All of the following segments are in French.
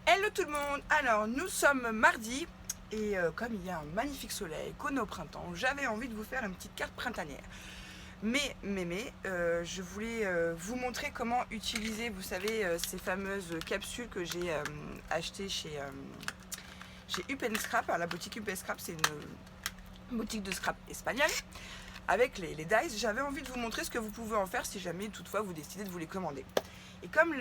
Hello tout le monde. Alors nous sommes mardi et comme il y a un magnifique soleil, qu'on est au printemps, j'avais envie de vous faire une petite carte printanière. Mais je voulais vous montrer comment utiliser, vous savez, ces fameuses capsules que j'ai achetées chez Up & Scrap. La boutique Up & Scrap, c'est une boutique de scrap espagnole avec les dies. J'avais envie de vous montrer ce que vous pouvez en faire si jamais toutefois vous décidez de vous les commander. Et comme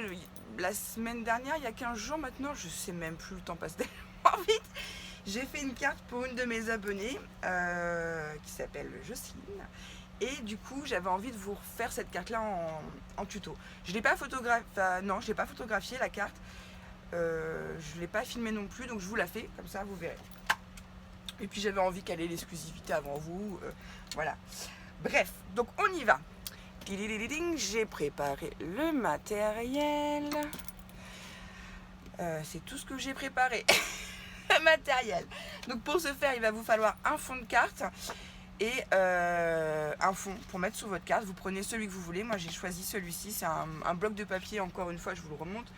la semaine dernière, il y a 15 jours maintenant, je sais même plus, le temps passe tellement vite, j'ai fait une carte pour une de mes abonnées qui s'appelle Jocelyne. Et du coup, j'avais envie de vous refaire cette carte-là en tuto. Je ne l'ai pas photographié la carte. Je ne l'ai pas filmée non plus, donc je vous la fais, comme ça vous verrez. Et puis j'avais envie qu'elle ait l'exclusivité avant vous. Voilà. Bref, donc on y va. J'ai préparé le matériel. C'est tout ce que j'ai préparé. Le matériel. Donc pour ce faire, il va vous falloir un fond de carte et un fond pour mettre sur votre carte. Vous prenez celui que vous voulez. Moi j'ai choisi celui-ci. C'est un bloc de papier, encore une fois, je vous le remonte,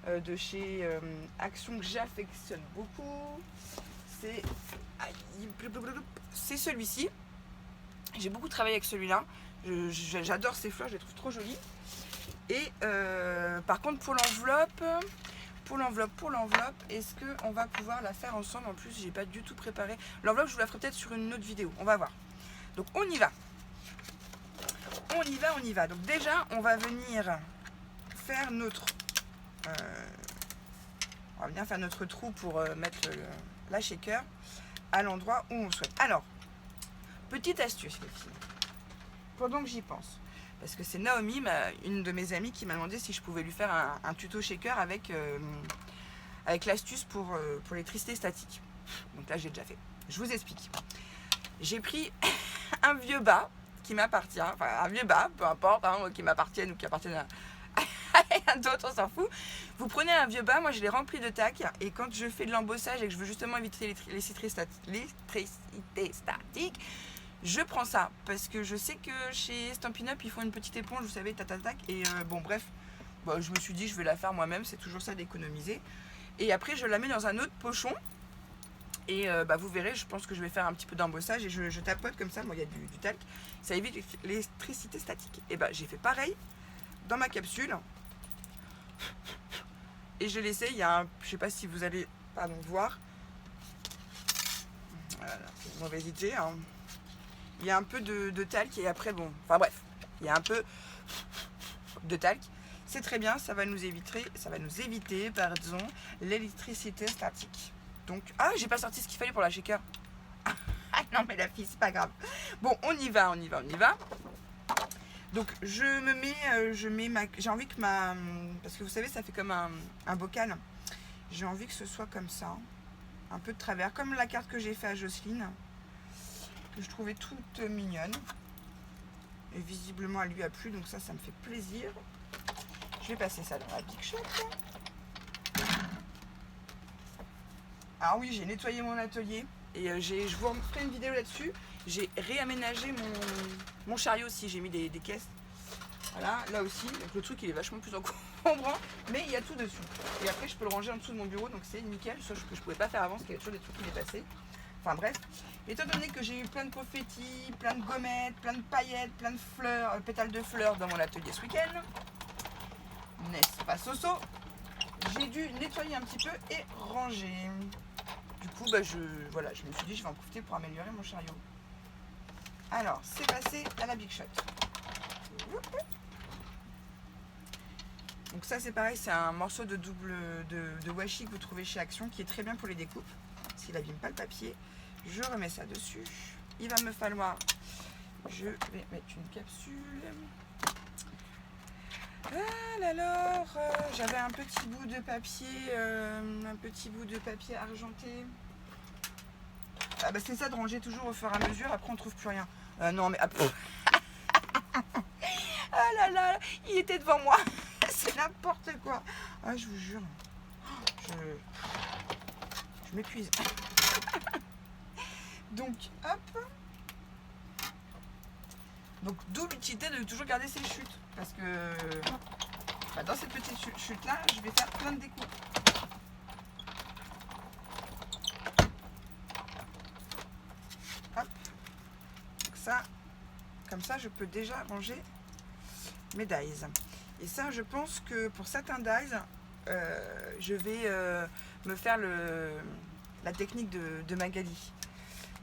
de chez Action, que j'affectionne beaucoup. C'est celui-ci. J'ai beaucoup travaillé avec celui-là. J'adore ces fleurs, je les trouve trop jolies. Et par contre pour l'enveloppe, est-ce qu'on va pouvoir la faire ensemble? En plus, j'ai pas du tout préparé. L'enveloppe, je vous la ferai peut-être sur une autre vidéo. On va voir. Donc on y va. On y va. Donc déjà, on va venir faire notre trou pour mettre la shaker à l'endroit où on souhaite. Alors, petite astuce les filles, pendant que j'y pense, parce que c'est Naomi, une de mes amies, qui m'a demandé si je pouvais lui faire un tuto shaker avec l'astuce pour l'électricité statique. Donc là j'ai déjà fait. Je vous explique. J'ai pris un vieux bas qui m'appartient, enfin un vieux bas, peu importe, hein, qui m'appartienne ou qui appartienne à d'autres, on s'en fout. Vous prenez un vieux bas, moi je l'ai rempli de tac, et quand je fais de l'embossage et que je veux justement éviter l'électricité statique, je prends ça, parce que je sais que chez Stampin' Up, ils font une petite éponge, vous savez, tac, et bon bref, je me suis dit je vais la faire moi-même, c'est toujours ça d'économiser. Et après je la mets dans un autre pochon, et vous verrez, je pense que je vais faire un petit peu d'embossage, et je tapote comme ça, moi il y a du talc, ça évite l'électricité statique. Et j'ai fait pareil dans ma capsule, et je l'essaie, il y a je sais pas si vous allez voir, voilà, c'est une mauvaise idée, hein. Il y a un peu de talc et après il y a un peu de talc. C'est très bien, ça va nous éviter l'électricité statique. Donc, j'ai pas sorti ce qu'il fallait pour la shaker. Ah non mais la fille, c'est pas grave. Bon, on y va. Donc j'ai envie que parce que vous savez, ça fait comme un bocal. J'ai envie que ce soit comme ça, un peu de travers, comme la carte que j'ai fait à Jocelyne, que je trouvais toute mignonne, et visiblement elle lui a plu, donc ça me fait plaisir. Je vais passer ça dans la Big Shot. Alors oui, j'ai nettoyé mon atelier et je vous ferai une vidéo là-dessus. J'ai réaménagé mon chariot aussi, j'ai mis des caisses. Voilà, là aussi, donc le truc il est vachement plus encombrant, mais il y a tout dessus. Et après je peux le ranger en dessous de mon bureau, donc c'est nickel, chose que je pouvais pas faire avant, parce qu'il y a toujours des trucs qui dépassaient. Enfin bref, étant donné que j'ai eu plein de confettis, plein de gommettes, plein de paillettes, plein de fleurs, pétales de fleurs dans mon atelier ce week-end, n'est-ce pas Soso? J'ai dû nettoyer un petit peu et ranger. Du coup, je me suis dit je vais en profiter pour améliorer mon chariot. Alors, c'est passé à la Big Shot. Donc ça c'est pareil, c'est un morceau de washi que vous trouvez chez Action, qui est très bien pour les découpes, parce qu'il n'abîme pas le papier. Je remets ça dessus. Il va me falloir, je vais mettre une capsule. Alors, j'avais un petit bout de papier, argenté. C'est ça de ranger toujours au fur et à mesure, après on trouve plus rien. Non mais ah là là, il était devant moi. C'est n'importe quoi. Ah, je vous jure. Je m'épuise. Donc, hop. Donc, d'où l'utilité de toujours garder ses chutes. Parce que dans cette petite chute-là, je vais faire plein de découpes. ça, je peux déjà ranger mes dies. Et ça, je pense que pour certains dies, je vais me faire la technique de Magali.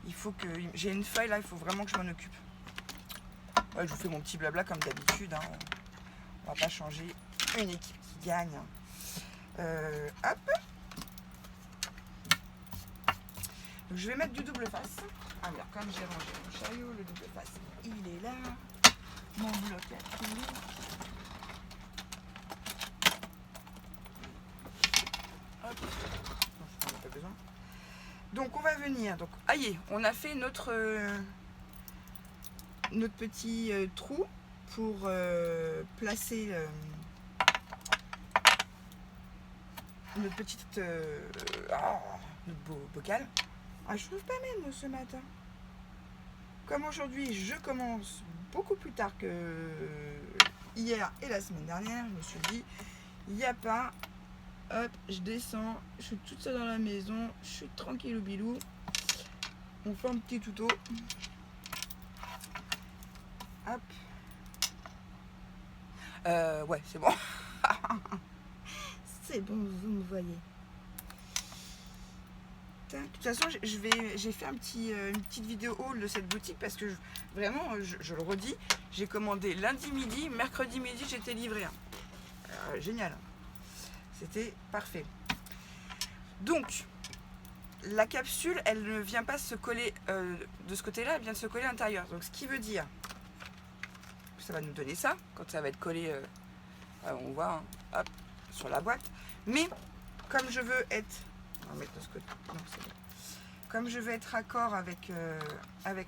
Il faut que j'ai une feuille là, il faut vraiment que je m'en occupe. Ouais, je vous fais mon petit blabla comme d'habitude. Hein. On va pas changer une équipe qui gagne. Hop. Donc, je vais mettre du double face. Alors, comme j'ai rangé mon chariot, le double face, il est là. Mon bloc acrylique. Hop. Non, je n'en ai pas besoin. Donc, on va venir. Donc, aïe, on a fait notre petit trou pour placer notre petite notre beau bocal. Ah, je trouve pas même ce matin. Comme aujourd'hui, je commence beaucoup plus tard que hier et la semaine dernière, je me suis dit, il n'y a pas. Hop, je descends, je suis toute seule dans la maison, je suis tranquille au bilou. On fait un petit tuto. Hop. Ouais, c'est bon. C'est bon, vous me voyez. De toute façon, j'ai fait une petite vidéo haul de cette boutique parce que vraiment, je le redis, j'ai commandé lundi midi, mercredi midi, j'étais livré. Génial. C'était parfait. Donc, la capsule, elle ne vient pas se coller de ce côté-là, elle vient de se coller à l'intérieur. Donc, ce qui veut dire que ça va nous donner ça, quand ça va être collé, on voit, hein, hop, sur la boîte. Mais, comme je veux être... On va mettre de ce côté. Non, c'est bon. Comme je veux être raccord avec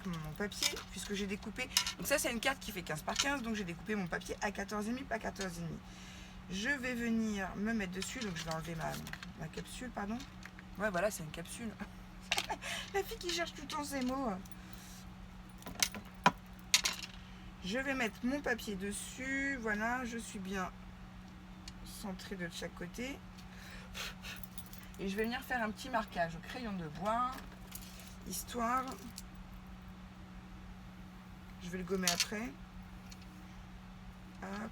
mon papier, puisque j'ai découpé... Donc ça, c'est une carte qui fait 15 par 15, donc j'ai découpé mon papier à 14,5 par 14,5. Je vais venir me mettre dessus, donc je vais enlever ma capsule, pardon. Ouais, voilà, c'est une capsule. La fille qui cherche tout le temps ses mots. Je vais mettre mon papier dessus, voilà, je suis bien centrée de chaque côté. Et je vais venir faire un petit marquage au crayon de bois, histoire. Je vais le gommer après. Hop.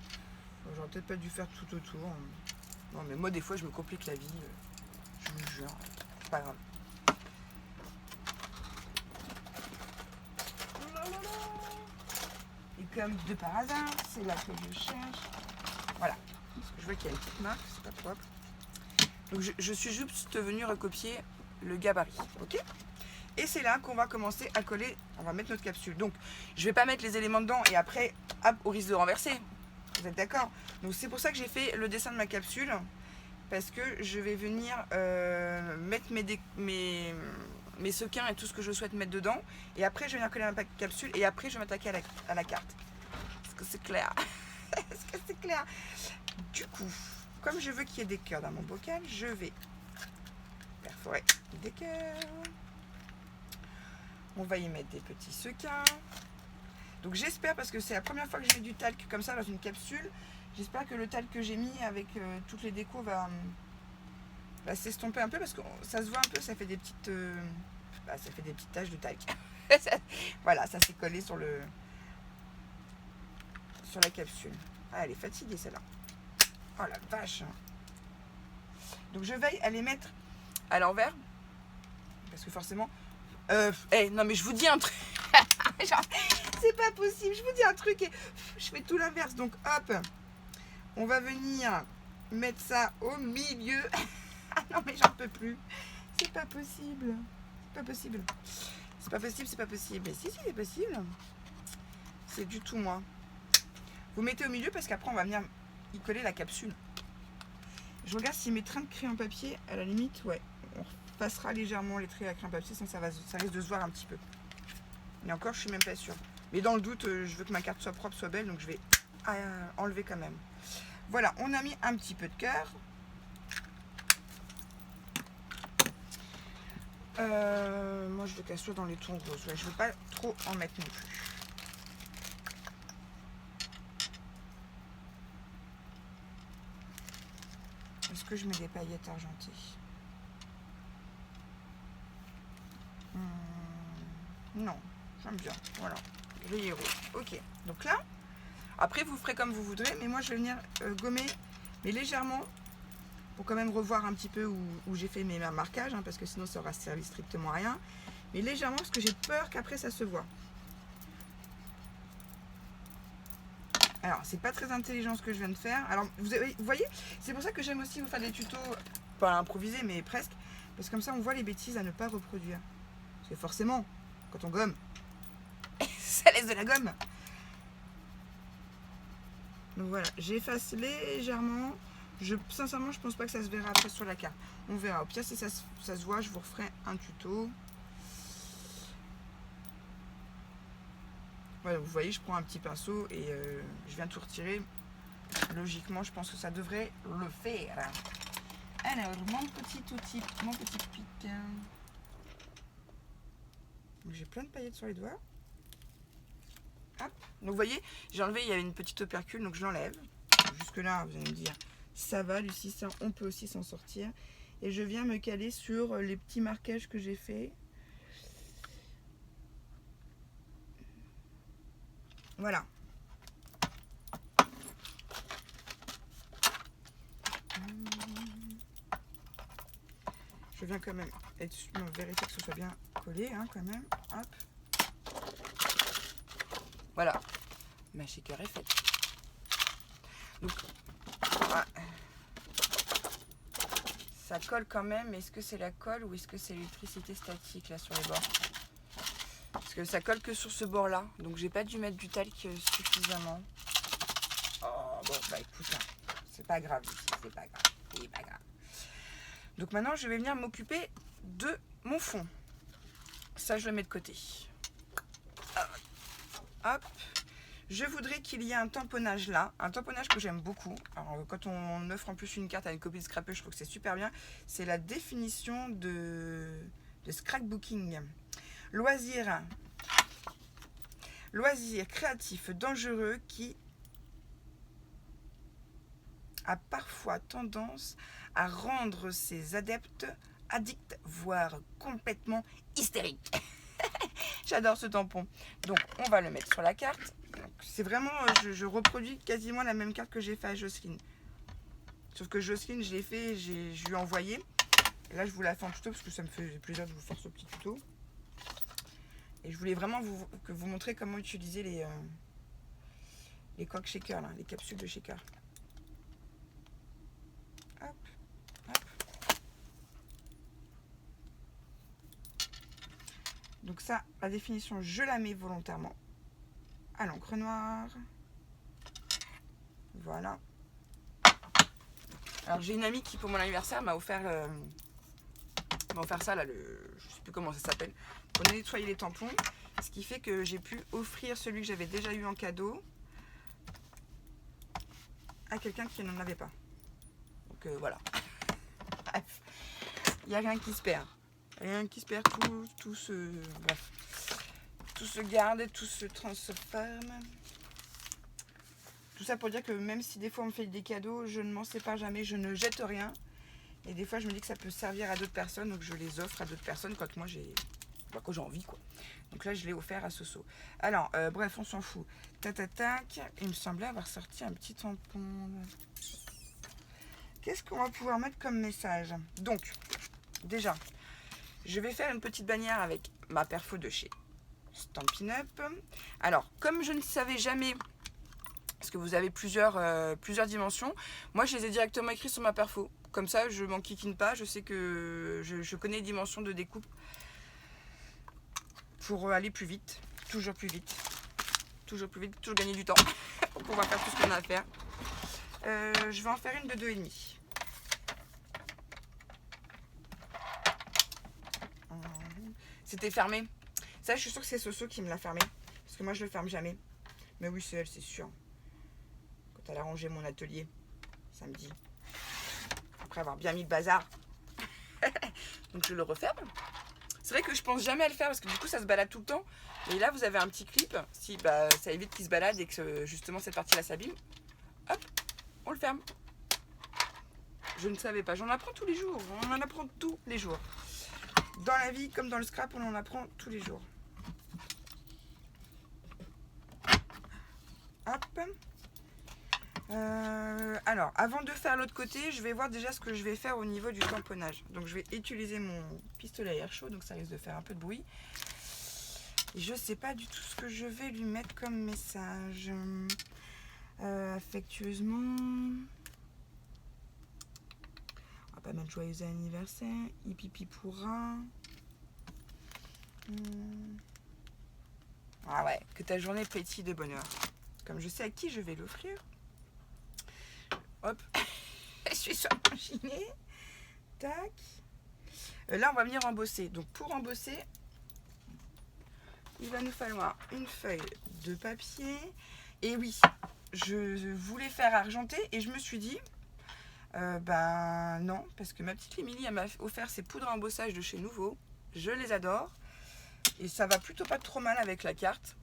J'aurais peut-être pas dû faire tout autour. Non, mais moi, des fois, je me complique la vie. Je vous jure. C'est pas grave. Et comme de par hasard, c'est là que je cherche. Voilà. Parce que je vois qu'il y a une petite marque, c'est pas propre. Donc je suis juste venue recopier le gabarit, ok? Et c'est là qu'on va commencer à coller, on va mettre notre capsule. Donc je vais pas mettre les éléments dedans et après, hop, au risque de renverser. Vous êtes d'accord? Donc c'est pour ça que j'ai fait le dessin de ma capsule, parce que je vais venir mettre mes sequins et tout ce que je souhaite mettre dedans. Et après je vais venir coller ma capsule et après je vais m'attaquer à la carte. Est-ce que c'est clair? Est-ce que c'est clair? Du coup, comme je veux qu'il y ait des cœurs dans mon bocal, je vais perforer des cœurs. On va y mettre des petits sequins. Donc j'espère, parce que c'est la première fois que j'ai du talc comme ça dans une capsule, j'espère que le talc que j'ai mis avec toutes les décos va s'estomper un peu, parce que ça se voit un peu, ça fait des petites taches de talc. Voilà, ça s'est collé sur la capsule. Ah, elle est fatiguée celle-là. Oh la vache. Donc je veille à les mettre à l'envers, parce que forcément non mais je vous dis un truc. C'est pas possible, je vous dis un truc et je fais tout l'inverse. Donc hop, on va venir mettre ça au milieu. Ah non mais j'en peux plus. C'est pas possible. C'est pas possible. C'est pas possible, c'est pas possible. Mais si, c'est possible. C'est du tout moi. Vous mettez au milieu parce qu'après on va venir y coller la capsule. Je regarde si mes trains de crayon papier, à la limite, ouais, on passera légèrement les traits à crayon papier, sinon ça risque de se voir un petit peu. Mais encore, je suis même pas sûre. Mais dans le doute, je veux que ma carte soit propre, soit belle, donc je vais enlever quand même. Voilà, on a mis un petit peu de cœur. Moi, je veux qu'elle soit dans les tons roses. Ouais, je veux pas trop en mettre non plus. Est-ce que je mets des paillettes argentées? Non, j'aime bien. Voilà. Grillé rose. Ok. Donc là, après vous ferez comme vous voudrez, mais moi je vais venir gommer, mais légèrement, pour quand même revoir un petit peu où j'ai fait mes marquages, hein, parce que sinon ça aura servi strictement à rien. Mais légèrement, parce que j'ai peur qu'après ça se voit. Alors, c'est pas très intelligent ce que je viens de faire. Alors, vous voyez, c'est pour ça que j'aime aussi vous faire des tutos, pas improvisés, mais presque. Parce que comme ça, on voit les bêtises à ne pas reproduire. Parce que forcément, quand on gomme, ça laisse de la gomme. Donc voilà, j'efface légèrement. Sincèrement, je pense pas que ça se verra après sur la carte. On verra. Au pire, si ça se voit, je vous referai un tuto. Voilà, vous voyez, je prends un petit pinceau et je viens tout retirer. Logiquement, je pense que ça devrait le faire. Alors, mon petit outil, mon petit pic. J'ai plein de paillettes sur les doigts. Hop. Donc, vous voyez, j'ai enlevé, il y avait une petite opercule, donc je l'enlève. Jusque-là, vous allez me dire, ça va, Lucie, ça, on peut aussi s'en sortir. Et je viens me caler sur les petits marquages que j'ai fait. Voilà. Je viens quand même vérifier que ce soit bien collé, hein, quand même. Hop. Voilà. Ma shaker est faite. Donc, ça colle quand même. Est-ce que c'est la colle ou est-ce que c'est l'électricité statique là sur les bords? Parce que ça colle que sur ce bord là. Donc j'ai pas dû mettre du talc suffisamment. Oh bon bah écoute, hein, c'est pas grave, c'est pas grave. C'est pas grave. Donc maintenant je vais venir m'occuper de mon fond. Ça je le mets de côté. Hop. Je voudrais qu'il y ait un tamponnage là, un tamponnage que j'aime beaucoup. Alors quand on offre en plus une carte à une copie de scrapper, je trouve que c'est super bien. C'est la définition de scrapbooking. Loisir créatif dangereux qui a parfois tendance à rendre ses adeptes addicts, voire complètement hystériques. J'adore ce tampon. Donc on va le mettre sur la carte. C'est vraiment, je reproduis quasiment la même carte que j'ai fait à Jocelyne. Sauf que Jocelyne, je l'ai fait, je lui ai envoyé. Et là, je vous la fais en tuto parce que ça me fait plaisir de vous faire ce petit tuto. Et je voulais vraiment vous montrer comment utiliser les coques shaker, là, les capsules de shaker. Hop, hop. Donc ça, la définition, je la mets volontairement à l'encre noire. Voilà. Alors j'ai une amie qui pour mon anniversaire m'a offert ça là, je sais plus comment ça s'appelle, pour nettoyer les tampons, ce qui fait que j'ai pu offrir celui que j'avais déjà eu en cadeau à quelqu'un qui n'en avait pas. Donc voilà. Bref, il n'y a rien qui se perd. Rien qui se perd, tout se garde, tout se transforme. Tout ça pour dire que même si des fois on me fait des cadeaux, je ne m'en sépare jamais, je ne jette rien. Et des fois je me dis que ça peut servir à d'autres personnes, donc je les offre à d'autres personnes quand moi quand j'ai envie quoi. Donc là je l'ai offert à Soso. Alors bref, on s'en fout. Tac. Il me semblait avoir sorti un petit tampon. Qu'est-ce qu'on va pouvoir mettre comme message? Donc déjà, je vais faire une petite bannière avec ma perfo de chez Stampin' Up. Alors comme je ne savais jamais, parce que vous avez plusieurs dimensions, moi je les ai directement écrits sur ma perfo. Comme ça, je m'enquiquine pas, je sais que je connais les dimensions de découpe pour aller plus vite, toujours plus vite, toujours gagner du temps pour pouvoir faire tout ce qu'on a à faire. Je vais en faire une de 2,5. C'était fermé. Ça, je suis sûre que c'est Soso qui me l'a fermé, parce que moi je le ferme jamais. Mais oui, c'est elle, c'est sûr. Quand elle a rangé mon atelier samedi. Après avoir bien mis le bazar. Donc je le referme. C'est vrai que je pense jamais à le faire parce que du coup ça se balade tout le temps. Et là vous avez un petit clip. Si ça évite qu'il se balade et que justement cette partie-là s'abîme. Hop, on le ferme. Je ne savais pas. J'en apprends tous les jours. On en apprend tous les jours. Dans la vie comme dans le scrap, on en apprend tous les jours. Hop. Alors, avant de faire l'autre côté, je vais voir déjà ce que je vais faire au niveau du tamponnage. Donc, je vais utiliser mon pistolet à air chaud, donc ça risque de faire un peu de bruit. Et je sais pas du tout ce que je vais lui mettre comme message. Affectueusement. On va pas mettre joyeux anniversaire. Hipipi pourra. Ah ouais, que ta journée pétille de bonheur. Comme je sais à qui je vais l'offrir. Hop, je suis sur mon gilet. Tac. Là, on va venir embosser. Donc, pour embosser, il va nous falloir une feuille de papier. Et oui, je voulais faire argenté et je me suis dit, ben non, parce que ma petite Émilie m'a offert ses poudres à embossage de chez Nouveau. Je les adore. Et ça va plutôt pas trop mal avec la carte.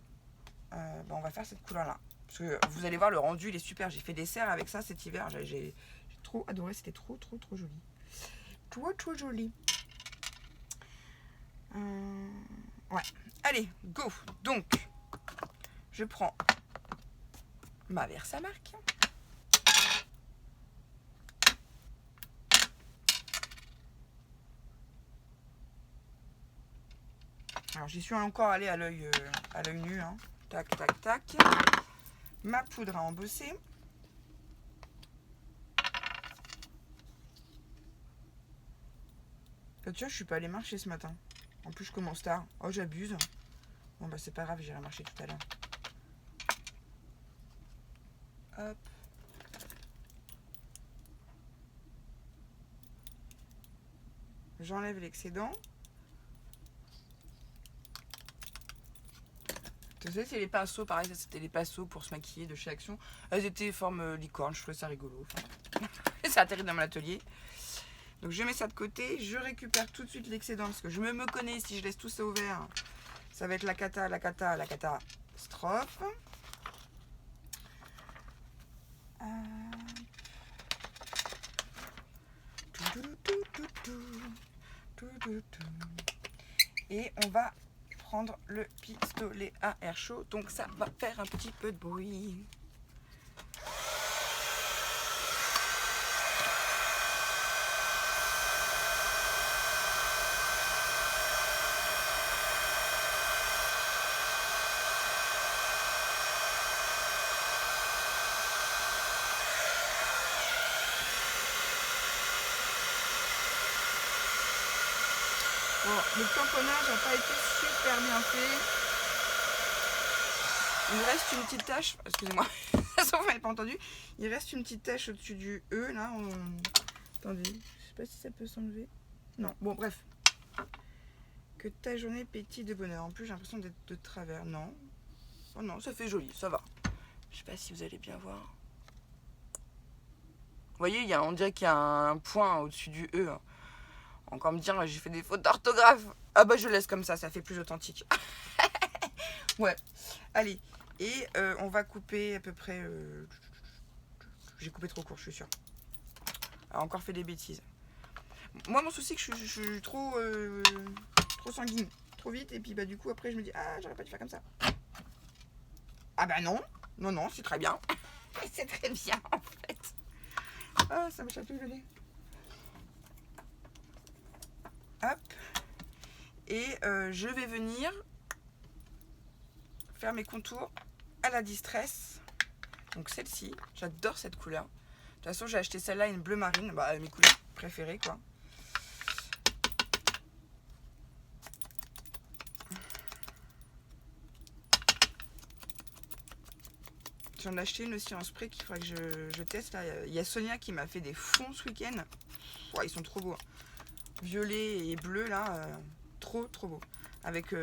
Ben, on va faire cette couleur-là. Parce que vous allez voir, le rendu, il est super. J'ai fait des serres avec ça cet hiver. J'ai trop adoré. C'était trop joli. Trop joli. Ouais. Allez, go. Donc, je prends ma Versamark. Alors, j'y suis encore allée à l'œil nu. Hein. Tac, tac, tac. Ma poudre à embosser. Tiens, je suis pas allée marcher ce matin. En plus, je commence tard. Oh, j'abuse. Bon, bah, c'est pas grave, j'irai marcher tout à l'heure. Hop. J'enlève l'excédent. Tu sais, c'est les pinceaux, pareil, c'était les pinceaux pour se maquiller de chez Action. Elles étaient forme licorne, je trouvais ça rigolo. Enfin, ça atterrit dans mon atelier. Donc je mets ça de côté, je récupère tout de suite l'excédent parce que je me connais, si je laisse tout ça ouvert, ça va être la catastrophe. Et on va prendre le pistolet à air chaud, donc ça va faire un petit peu de bruit. Bon, le tamponnage n'a pas été super bien fait. Il me reste une petite tache, excusez-moi, ça vous m'avez pas entendu. Il reste une petite tache au-dessus du E, là. Attendez, je sais pas si ça peut s'enlever. Non, bon, bref. Que ta journée pétille de bonheur. En plus, j'ai l'impression d'être de travers. Non. Oh non, ça fait joli, ça va. Je sais pas si vous allez bien voir. Vous voyez, on dirait qu'il y a un point au-dessus du E. Encore me dire, j'ai fait des fautes d'orthographe. Ah bah, je laisse comme ça fait plus authentique. Ouais, allez. Et on va couper à peu près... J'ai coupé trop court, je suis sûre. Alors, encore fait des bêtises. Moi, mon souci, c'est que je suis trop sanguine. Trop vite. Et puis, bah, du coup, après, je me dis, ah, j'aurais pas dû faire comme ça. Ah bah non. Non, c'est très bien. C'est très bien, en fait. Ah, ça me chatouille le nez. Hop. Et je vais venir faire mes contours à la Distress. Donc celle-ci, j'adore cette couleur. De toute façon, j'ai acheté celle-là, une bleu marine, bah mes couleurs préférées quoi. J'en ai acheté une aussi en spray qu'il faudrait que je teste. Là. Il y a Sonia qui m'a fait des fonds ce week-end. Ouais, ils sont trop beaux. Violet et bleu là, trop beau. Avec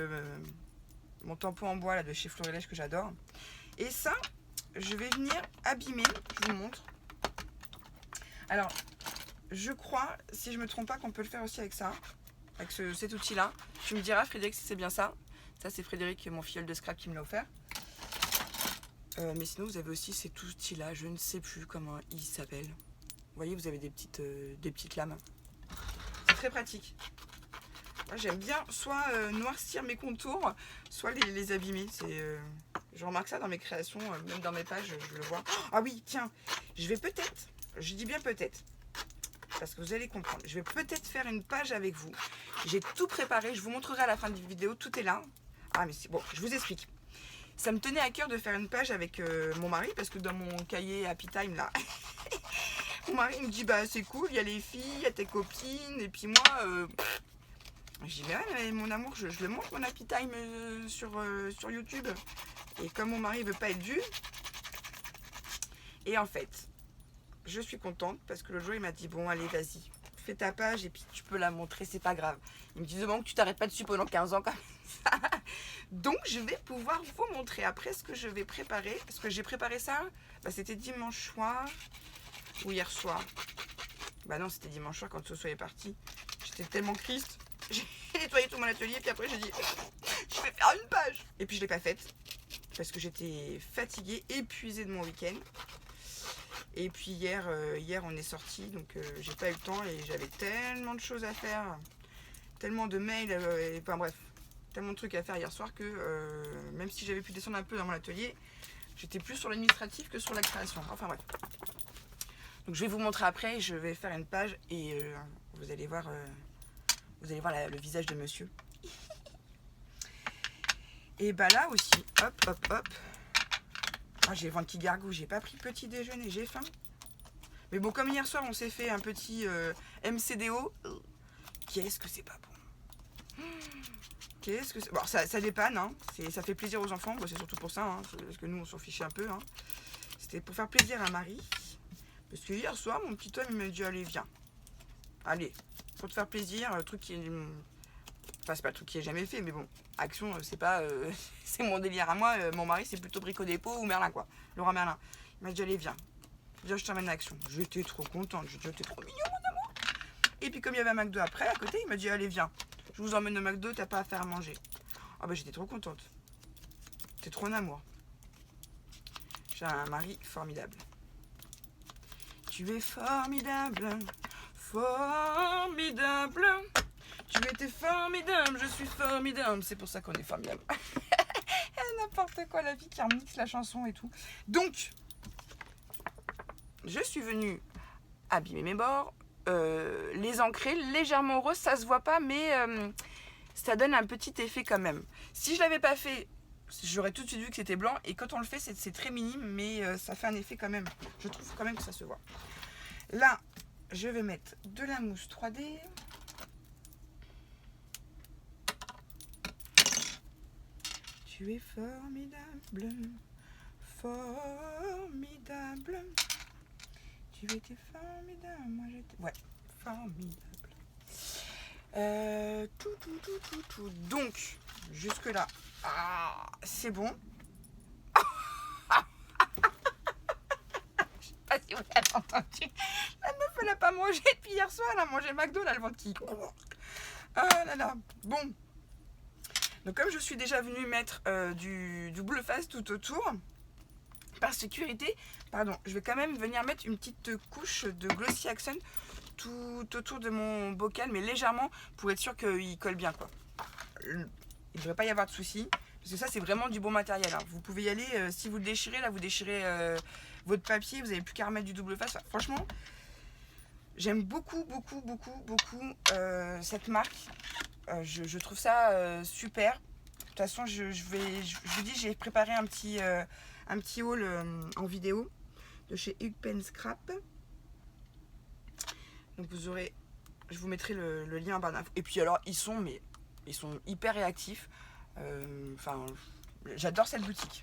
mon tampon en bois là, de chez Florilège que j'adore. Et ça, je vais venir abîmer, je vous montre. Alors, je crois, si je me trompe pas, qu'on peut le faire aussi avec ça, avec cet outil-là. Tu me diras, Frédéric, si c'est bien ça. Ça, c'est Frédéric, mon filleul de scrap, qui me l'a offert. Mais sinon, vous avez aussi cet outil-là, je ne sais plus comment il s'appelle. Vous voyez, vous avez des petites lames. C'est très pratique. Moi, j'aime bien soit noircir mes contours, soit les abîmer. Je remarque ça dans mes créations, même dans mes pages, je le vois. Ah oui, tiens, je vais peut-être, je dis bien peut-être, parce que vous allez comprendre, je vais peut-être faire une page avec vous. J'ai tout préparé, je vous montrerai à la fin de la vidéo, tout est là. Ah mais c'est bon, je vous explique. Ça me tenait à cœur de faire une page avec mon mari, parce que dans mon cahier Happy Time, là, mon mari me dit, bah c'est cool, il y a les filles, il y a tes copines, et puis moi, je dis, mais ouais, mais mon amour, je le montre mon Happy Time sur YouTube. Et comme mon mari veut pas être vu, et en fait, je suis contente parce que le jour il m'a dit, bon allez vas-y, fais ta page et puis tu peux la montrer, c'est pas grave. Il me dit, bon, que tu t'arrêtes pas dessus pendant 15 ans quand même. Donc je vais pouvoir vous montrer après ce que je vais préparer. Parce que j'ai préparé ça, bah, c'était dimanche soir ou hier soir. Bah non, c'était dimanche soir quand Soso est parti. J'étais tellement triste. J'ai nettoyé tout mon atelier, puis après j'ai dit, je vais faire une page. Et puis je l'ai pas faite. Parce que j'étais fatiguée, épuisée de mon week-end. Et puis hier on est sorti, donc j'ai pas eu le temps et j'avais tellement de choses à faire, tellement de mails, et enfin bref, tellement de trucs à faire hier soir que même si j'avais pu descendre un peu dans mon atelier, j'étais plus sur l'administratif que sur la création. Enfin bref. Donc je vais vous montrer après, je vais faire une page et vous allez voir le visage de monsieur. Et bah là aussi, hop, hop, hop. Ah, j'ai le ventre qui gargouille, j'ai pas pris petit déjeuner, j'ai faim. Mais bon, comme hier soir, on s'est fait un petit MCDO. Qu'est-ce que c'est pas bon. Qu'est-ce que c'est... Bon, ça dépanne, hein. Ça fait plaisir aux enfants, bon, c'est surtout pour ça, hein, parce que nous, on s'en fichait un peu. Hein. C'était pour faire plaisir à Marie. Parce que hier soir, mon petit homme, il m'a dit, allez, viens. Allez, pour te faire plaisir, le truc qui est... Enfin, c'est pas le truc qui est jamais fait, mais bon, Action, c'est pas... c'est mon délire à moi. Mon mari, c'est plutôt Brico Dépôt ou Merlin, quoi. Laurent Merlin. Il m'a dit, allez, viens. Viens, je t'emmène à Action. J'étais trop contente. J'ai dit, t'es trop mignon, mon amour. Et puis, comme il y avait un McDo après, à côté, il m'a dit, allez, viens. Je vous emmène au McDo, t'as pas à faire à manger. Ah bah, j'étais trop contente. T'es trop en amour. J'ai un mari formidable. Tu es formidable. Formidable. Tu étais formidable, je suis formidable. C'est pour ça qu'on est formidable. N'importe quoi, la vie qui remixe la chanson et tout. Donc, je suis venue abîmer mes bords, les ancrer légèrement roses, ça se voit pas, mais ça donne un petit effet quand même. Si je l'avais pas fait, j'aurais tout de suite vu que c'était blanc. Et quand on le fait, c'est très minime, mais ça fait un effet quand même. Je trouve quand même que ça se voit. Là, je vais mettre de la mousse 3D. Tu es formidable, formidable. Tu étais formidable, moi j'étais... Ouais, formidable. Tout. Donc, jusque là, c'est bon. Je sais pas si vous l'avez entendu. La meuf, elle a pas mangé depuis hier soir, elle a mangé McDo, là, le ventre qui... Ah là là, bon. Donc comme je suis déjà venue mettre du double face tout autour, par sécurité, pardon, je vais quand même venir mettre une petite couche de Glossy Accent tout autour de mon bocal, mais légèrement, pour être sûr qu'il colle bien, quoi. Il ne devrait pas y avoir de soucis, parce que ça c'est vraiment du bon matériel. Hein. Vous pouvez y aller, si vous le déchirez, là vous déchirez votre papier, vous n'avez plus qu'à remettre du double face. Enfin, franchement, j'aime beaucoup cette marque. Je trouve ça super. De toute façon, je vous dis, j'ai préparé un petit haul en vidéo de chez Hugues Pen Scrap. Donc vous aurez, je vous mettrai le lien en barre d'infos. Et puis alors, ils sont hyper réactifs. Enfin, j'adore cette boutique.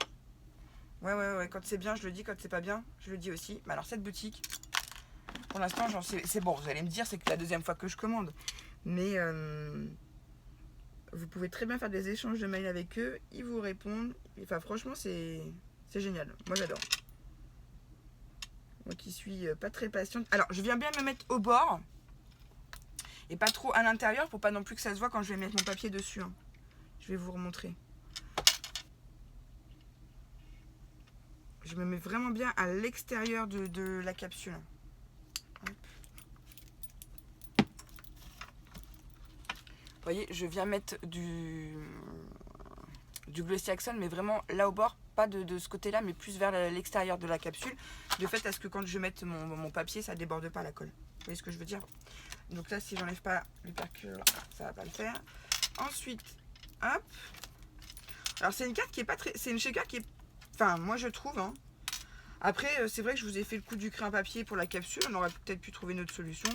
Ouais, quand c'est bien, je le dis. Quand c'est pas bien, je le dis aussi. Mais alors cette boutique, pour l'instant, c'est bon. Vous allez me dire, c'est que la deuxième fois que je commande. Mais vous pouvez très bien faire des échanges de mails avec eux. Ils vous répondent. Enfin, franchement, c'est génial. Moi, j'adore. Moi qui suis pas très patiente. Alors, je viens bien me mettre au bord. Et pas trop à l'intérieur pour pas non plus que ça se voit quand je vais mettre mon papier dessus. Hein. Je vais vous remontrer. Je me mets vraiment bien à l'extérieur de la capsule. Hop. Vous voyez, je viens mettre du Glossy Accent, mais vraiment là au bord, pas de ce côté-là, mais plus vers l'extérieur de la capsule, de fait à ce que quand je mette mon papier, ça déborde pas la colle. Vous voyez ce que je veux dire? Donc là, si j'enlève pas l'hypercure, ça va pas le faire. Ensuite, hop. Alors c'est une carte qui est pas très, c'est une shaker qui est, enfin moi je trouve. Hein. Après, c'est vrai que je vous ai fait le coup du crayon papier pour la capsule. On aurait peut-être pu trouver une autre solution.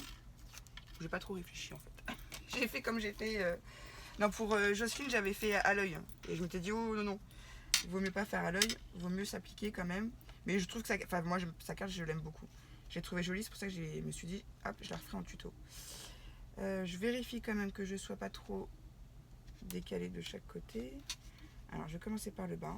J'ai pas trop réfléchi en fait. J'ai fait comme j'ai fait. Non, pour Jocelyne, j'avais fait à l'œil. Et je m'étais dit, oh non, non, il vaut mieux pas faire à l'œil. Il vaut mieux s'appliquer quand même. Mais je trouve que ça. Enfin, moi, sa carte, je l'aime beaucoup. J'ai trouvé jolie, c'est pour ça que je me suis dit, hop, je la referai en tuto. Je vérifie quand même que je sois pas trop décalée de chaque côté. Alors, je vais commencer par le bas.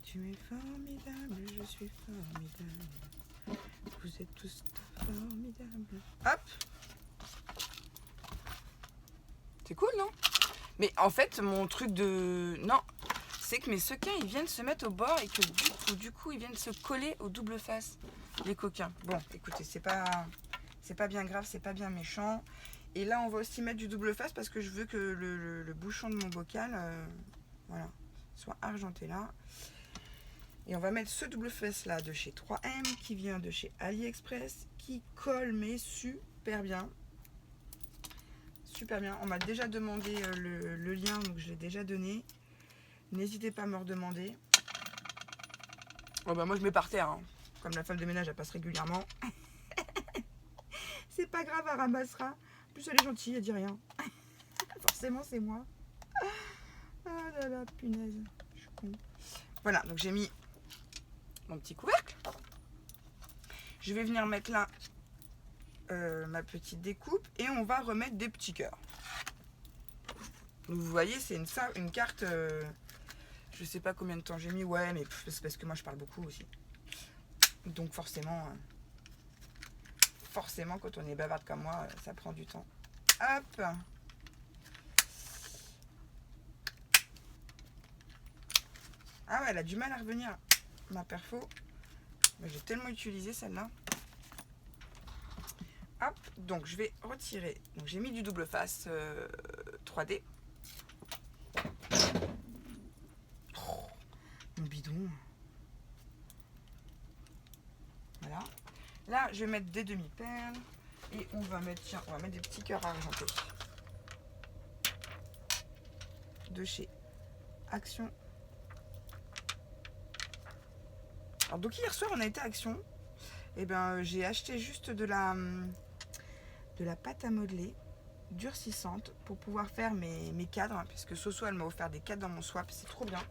Tu es formidable, je suis formidable. Vous êtes tous formidables. Hop. C'est cool, non? Mais en fait, mon truc de... Non, c'est que mes sequins, ils viennent se mettre au bord et que du coup, ils viennent se coller au double face, les coquins. Bon, écoutez, c'est pas bien grave, c'est pas bien méchant. Et là, on va aussi mettre du double face parce que je veux que le bouchon de mon bocal, voilà, soit argenté là. Et on va mettre ce double face là de chez 3M qui vient de chez AliExpress, qui colle mais super bien. Super bien. On m'a déjà demandé le lien, donc je l'ai déjà donné. N'hésitez pas à me redemander. Oh bah moi je mets par terre, hein. Comme la femme de ménage elle passe régulièrement. C'est pas grave, elle ramassera. En plus elle est gentille, elle dit rien. Forcément c'est moi. Ah là là, punaise. Je suis con. Voilà, donc j'ai mis mon petit couvercle. Je vais venir mettre là ma petite découpe et on va remettre des petits cœurs. Donc vous voyez, c'est une carte, je sais pas combien de temps j'ai mis, ouais, mais c'est parce que moi je parle beaucoup aussi. Donc forcément quand on est bavarde comme moi, ça prend du temps. Hop. Ah ouais, elle a du mal à revenir, ma perfo. J'ai tellement utilisé celle-là. Hop, donc je vais retirer. Donc j'ai mis du double face 3D. Oh, mon bidon. Voilà. Là, je vais mettre des demi-perles. Et on va mettre, tiens, on va mettre des petits cœurs argentés. De chez Action. Alors donc hier soir, on a été à Action. Et ben j'ai acheté juste de la pâte à modeler durcissante pour pouvoir faire mes cadres, puisque Soso elle m'a offert des cadres dans mon swap, c'est trop bien.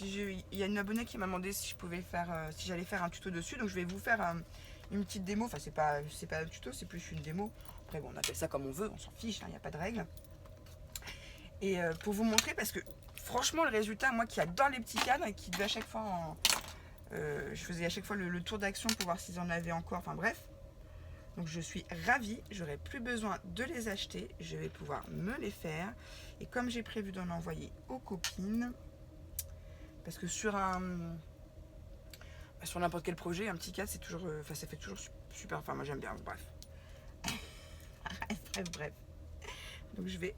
Il y a une abonnée qui m'a demandé si je pouvais faire, si j'allais faire un tuto dessus, donc je vais vous faire une petite démo. Enfin c'est pas un tuto, c'est plus une démo. Après bon, on appelle ça comme on veut, on s'en fiche, il n'y a pas de règle. Et pour vous montrer, parce que franchement le résultat, moi qui adore les petits cadres et qui devait à chaque fois je faisais à chaque fois le tour d'Action pour voir s'ils en avaient encore, enfin bref. Donc je suis ravie, j'aurai plus besoin de les acheter, je vais pouvoir me les faire. Et comme j'ai prévu d'en envoyer aux copines, parce que sur n'importe quel projet, un petit cadre c'est toujours, enfin ça fait toujours super, enfin moi j'aime bien, bref. bref. Donc je vais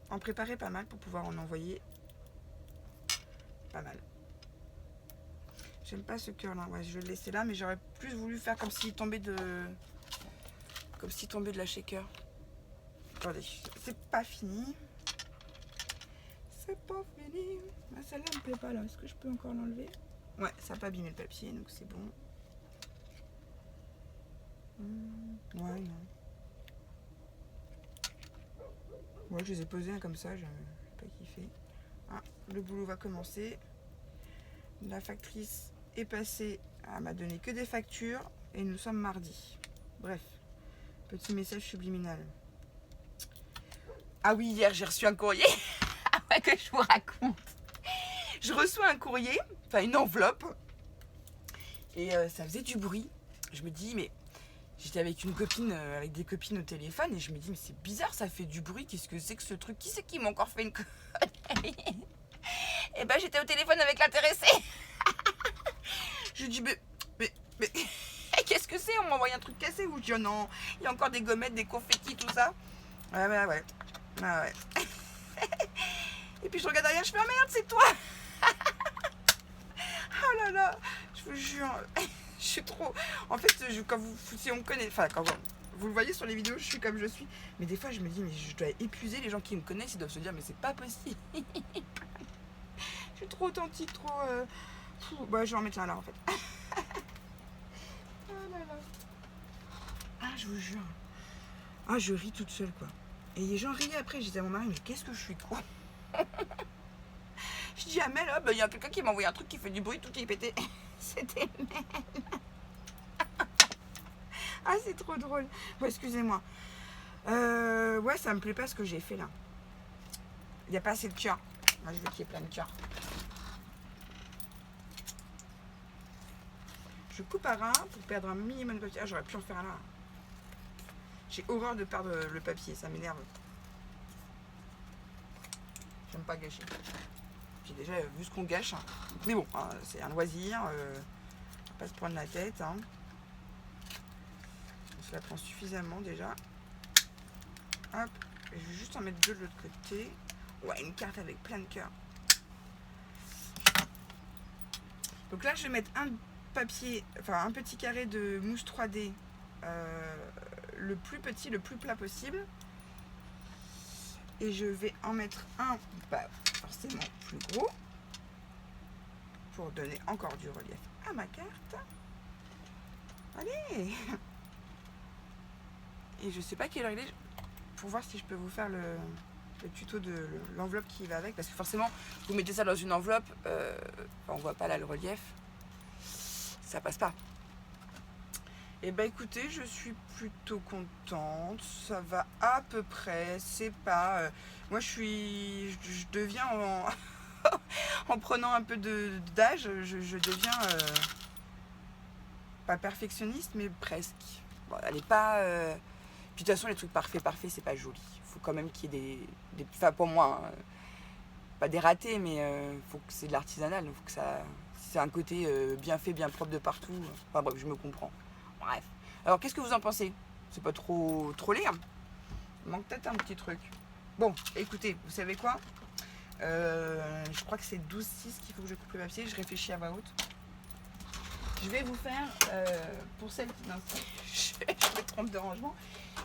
en préparer pas mal pour pouvoir en envoyer pas mal. J'aime pas ce cœur là, ouais, je vais le laisser là, mais j'aurais plus voulu faire comme s'il tombait de la shaker. Attendez, c'est pas fini. C'est pas fini. Ah, celle-là me plaît pas là, est-ce que je peux encore l'enlever? Ouais, ça n'a pas abîmé le papier, donc c'est bon. Ouais, non. Ouais, je les ai posés comme ça, j'ai pas kiffé. Ah, le boulot va commencer. La factrice est passée, elle m'a donné que des factures et nous sommes mardi. Bref, petit message subliminal. Ah oui, hier j'ai reçu un courrier. Que je vous raconte. Je reçois un courrier, enfin une enveloppe, et ça faisait du bruit. Je me dis, mais j'étais avec une copine, avec des copines au téléphone, et je me dis, mais c'est bizarre, ça fait du bruit. Qu'est-ce que c'est que ce truc? Qui c'est qui m'a encore fait une connerie? Et ben j'étais au téléphone avec l'intéressé. Je dis, mais qu'est-ce que c'est. On m'a envoyé un truc cassé. Ou je dis, oh non, il y a encore des gommettes, des confettis, tout ça. Ouais. Et puis je regarde derrière, je fais, ah merde, c'est toi. Oh là là, je vous jure, je suis trop... En fait, quand si on me connaît, enfin, quand vous le voyez sur les vidéos, je suis comme je suis. Mais des fois, je me dis, mais je dois épuiser les gens qui me connaissent. Ils doivent se dire, mais c'est pas possible. Je suis trop authentique, trop... Bah, je vais en mettre un là, en fait. Oh là là. Ah, je vous jure. Ah, je ris toute seule, quoi. Et les gens riaient après. Je disais à mon mari, mais qu'est-ce que je suis con. Je dis à Mel, il y a quelqu'un qui m'a envoyé un truc qui fait du bruit, tout est pété. C'était Mel. Ah, c'est trop drôle. Bon, excusez-moi. Ouais, ça me plaît pas ce que j'ai fait là. Il n'y a pas assez de cœur. Moi, je veux qu'il y ait plein de cœur. Je coupe à ras pour perdre un minimum de papier. Ah, j'aurais pu en faire un là. J'ai horreur de perdre le papier, ça m'énerve. J'aime pas gâcher. J'ai déjà vu ce qu'on gâche. Mais bon, c'est un loisir. On va pas se prendre la tête. On se la prend suffisamment déjà. Hop. Et je vais juste en mettre deux de l'autre côté. Ouais, une carte avec plein de cœurs. Donc là, je vais mettre un papier, enfin un petit carré de mousse 3D. Le plus petit, le plus plat possible. Et je vais en mettre un, forcément plus gros, pour donner encore du relief à ma carte. Allez. Et je sais pas quelle heure il est, pour voir si je peux vous faire le tuto de l'enveloppe qui va avec, parce que forcément, vous mettez ça dans une enveloppe, on voit pas là le relief, ça passe pas. Et bah écoutez, je suis plutôt contente, ça va à peu près, c'est pas... moi je deviens en prenant un peu d'âge, je deviens pas perfectionniste, mais presque. Bon, elle est pas... Puis de toute façon, les trucs parfaits, c'est pas joli. Il faut quand même qu'il y ait des... Enfin pour moi, pas des ratés, mais faut que c'est de l'artisanal, faut que ça... C'est un côté bien fait, bien propre de partout. Enfin bref, je me comprends. Bref. Alors, qu'est-ce que vous en pensez? C'est pas trop laid, hein? Il manque peut-être un petit truc. Bon, écoutez, vous savez quoi? Je crois que c'est 12-6 qu'il faut que je coupe le papier. Je réfléchis à voix haute. Je vais vous faire, pour celles qui... Non, je me trompe de rangement.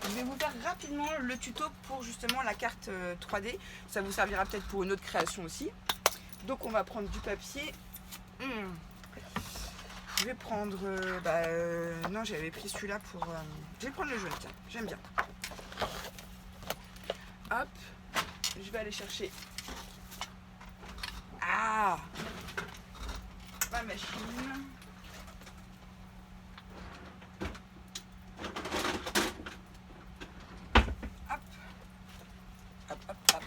Je vais vous faire rapidement le tuto pour justement la carte 3D. Ça vous servira peut-être pour une autre création aussi. Donc, on va prendre du papier. Je vais prendre... non, j'avais pris celui-là pour... je vais prendre le jaune, tiens. J'aime bien. Hop. Je vais aller chercher... Ah, ma machine. Hop. Hop, hop, hop.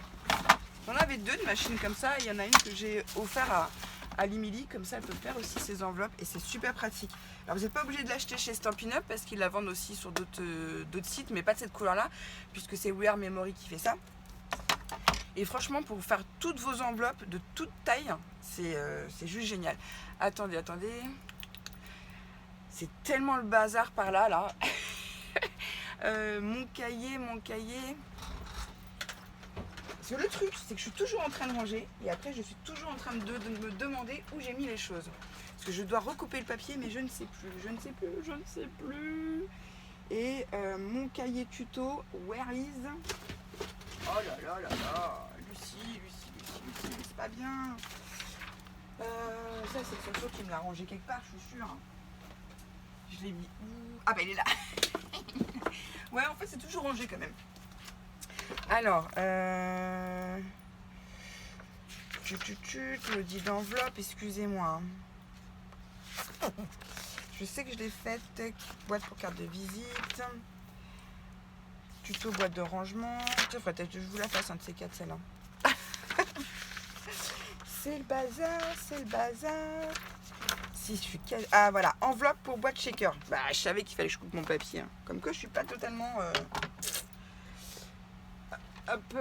J'en avais deux de machines comme ça. Il y en a une que j'ai offert à Limili, comme ça elle peut faire aussi ses enveloppes et c'est super pratique. Alors vous n'êtes pas obligé de l'acheter chez Stampin' Up parce qu'ils la vendent aussi sur d'autres sites, mais pas de cette couleur là, puisque c'est We Are Memory qui fait ça. Et franchement, pour faire toutes vos enveloppes de toute taille, c'est juste génial. Attendez. C'est tellement le bazar par là. Mon cahier. Parce que le truc, c'est que je suis toujours en train de ranger et après je suis toujours en train de me demander où j'ai mis les choses. Parce que je dois recouper le papier, mais je ne sais plus. Et mon cahier tuto, where is... Oh là là, Lucie, c'est pas bien. Ça c'est Soso qui me l'a rangé quelque part, je suis sûre. Je l'ai mis où? Ah bah il est là. Ouais, en fait c'est toujours rangé quand même. Alors, le dit d'enveloppe, excusez-moi. Je sais que je l'ai faite. Boîte pour carte de visite. Tuto boîte de rangement. Il faudrait peut-être que je vous la fasse un de ces quatre, celle-là. C'est le bazar. Si je suis... Ah voilà, enveloppe pour boîte shaker. Bah, je savais qu'il fallait que je coupe mon papier. Comme que je suis pas totalement... Hop,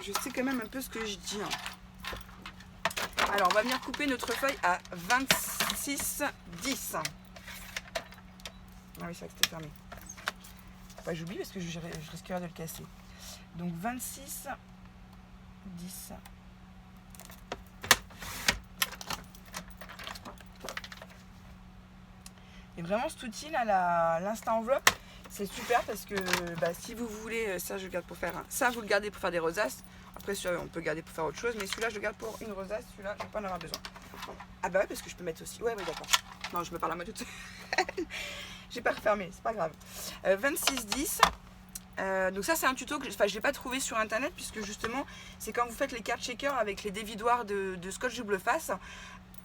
je sais quand même un peu ce que je dis. Alors, on va venir couper notre feuille à 26,10. Ah oui, c'est vrai que c'était fermé. Bah, j'oublie parce que je risquerais de le casser. Donc 26, 10. Et vraiment cet outil là, l'insta enveloppe, c'est super parce que bah, si vous voulez, ça je le garde pour faire ça, vous le gardez pour faire des rosaces. Après on peut garder pour faire autre chose, mais celui-là je le garde pour une rosace, celui-là je ne vais pas en avoir besoin. Ah bah ouais, parce que je peux mettre aussi. Ouais d'accord. Non, je me parle à moi toute seule. J'ai pas refermé, c'est pas grave. 26 10. Donc ça c'est un tuto que je n'ai pas trouvé sur internet, puisque justement c'est quand vous faites les card shakers avec les dévidoirs de scotch double face,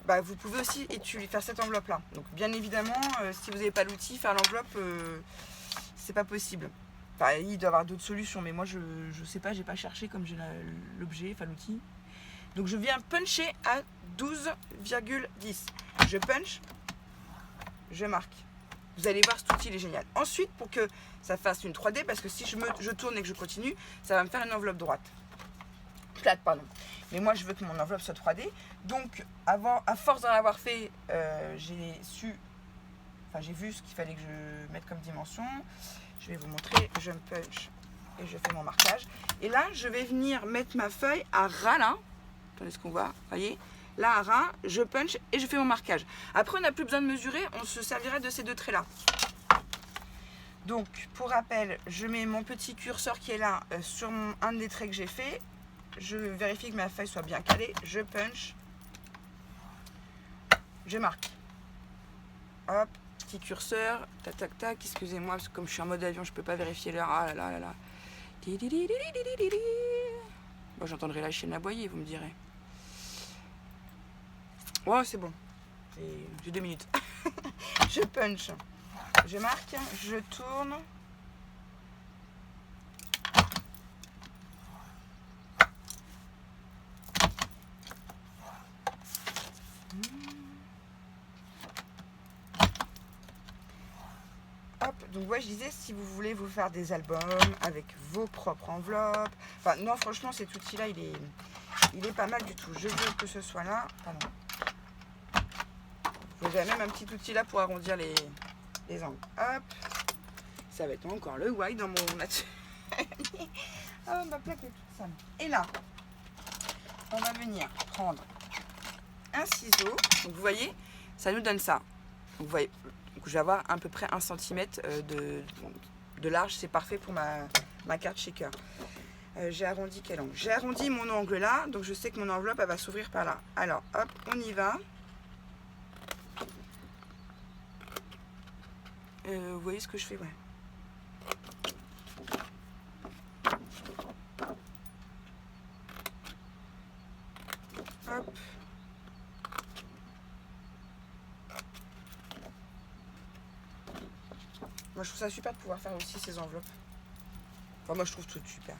bah, vous pouvez aussi faire cette enveloppe là. Donc bien évidemment si vous n'avez pas l'outil, faire l'enveloppe c'est pas possible. Enfin, il doit y avoir d'autres solutions, mais moi je sais pas, j'ai pas cherché comme j'ai l'objet, enfin l'outil. Donc je viens puncher à 12,10. Je punch, je marque. Vous allez voir, cet outil il est génial. Ensuite, pour que ça fasse une 3D, parce que si je tourne et que je continue, ça va me faire une enveloppe plate, pardon. Mais moi, je veux que mon enveloppe soit 3D. Donc, à force d'en avoir fait, j'ai vu ce qu'il fallait que je mette comme dimension. Je vais vous montrer. Je me punch et je fais mon marquage. Et là, je vais venir mettre ma feuille à ras là. Attendez ce qu'on voit, voyez. Là, à ras, je punch et je fais mon marquage. Après, on n'a plus besoin de mesurer, on se servira de ces deux traits-là. Donc, pour rappel, je mets mon petit curseur qui est là sur un des traits que j'ai fait. Je vérifie que ma feuille soit bien calée. Je punch. Je marque. Hop, petit curseur. Tac, tac, tac. Excusez-moi, parce que comme je suis en mode avion, je ne peux pas vérifier l'heure. Ah là là là là. Bon, j'entendrai la chaîne aboyer, vous me direz. Oh, c'est bon. J'ai 2 minutes. Je punch. Je marque. Je tourne. Hop. Donc, ouais, je disais, si vous voulez vous faire des albums avec vos propres enveloppes. Enfin, non, franchement, cet outil-là, il est pas mal du tout. Je veux que ce soit là. Pardon. J'ai même un petit outil là pour arrondir les angles. Hop. Ça va être encore le wide dans mon atelier. Oh, ma plaque est toute sale. Et là, on va venir prendre un ciseau. Donc, vous voyez, ça nous donne ça. Donc, vous voyez, donc, je vais avoir à peu près 1 cm de large. C'est parfait pour ma card shaker. J'ai arrondi quel angle? J'ai arrondi mon angle là. Donc, je sais que mon enveloppe, elle va s'ouvrir par là. Alors, hop, on y va. Vous voyez ce que je fais, ouais. Hop. Moi je trouve ça super de pouvoir faire aussi ces enveloppes. Enfin moi je trouve tout super.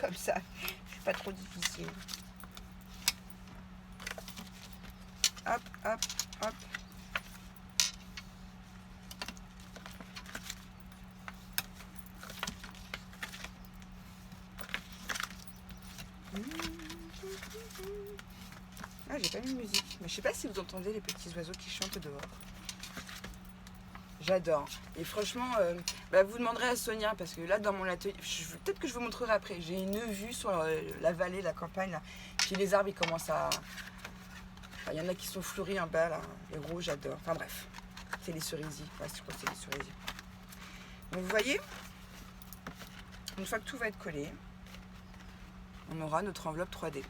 Comme ça, je suis pas trop difficile. Hop, hop, hop. Ah, j'ai pas mis de musique. Mais je sais pas si vous entendez les petits oiseaux qui chantent dehors. J'adore. Et franchement, vous demanderez à Sonia, parce que là, dans mon atelier, peut-être que je vous montrerai après, j'ai une vue sur la vallée, la campagne, là. Puis les arbres, ils commencent à... Enfin, il y en a qui sont fleuris en bas, là. Les gros, j'adore. Enfin bref, c'est les cerisiers. Ouais, je crois que c'est les cerisiers. Donc vous voyez, une fois que tout va être collé, on aura notre enveloppe 3D.